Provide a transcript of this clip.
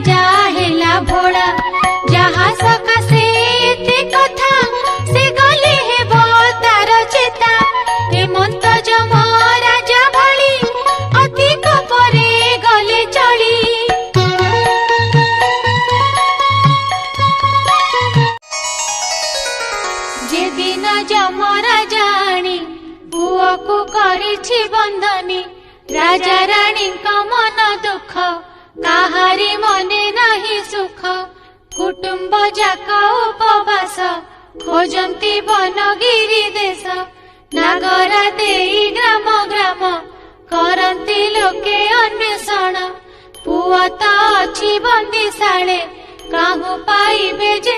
राजा हेला भोला जहा सकाशे एते कथा से गले हेब तार चेता हेमंत जम राजा भली अधिक परे गले चली। जेदिन जम राजाणी पुओ को करिछि बंधनी राजा रानी का मन दुख काहारी मने नहीं सुख कुटुंब जाक उपवास खोजंती बनगिरी देश नागरा देई ग्राम ग्राम करंती लोके अन्वेषण पुओ तो अछि बंदीशाळे काहू पाइबे जे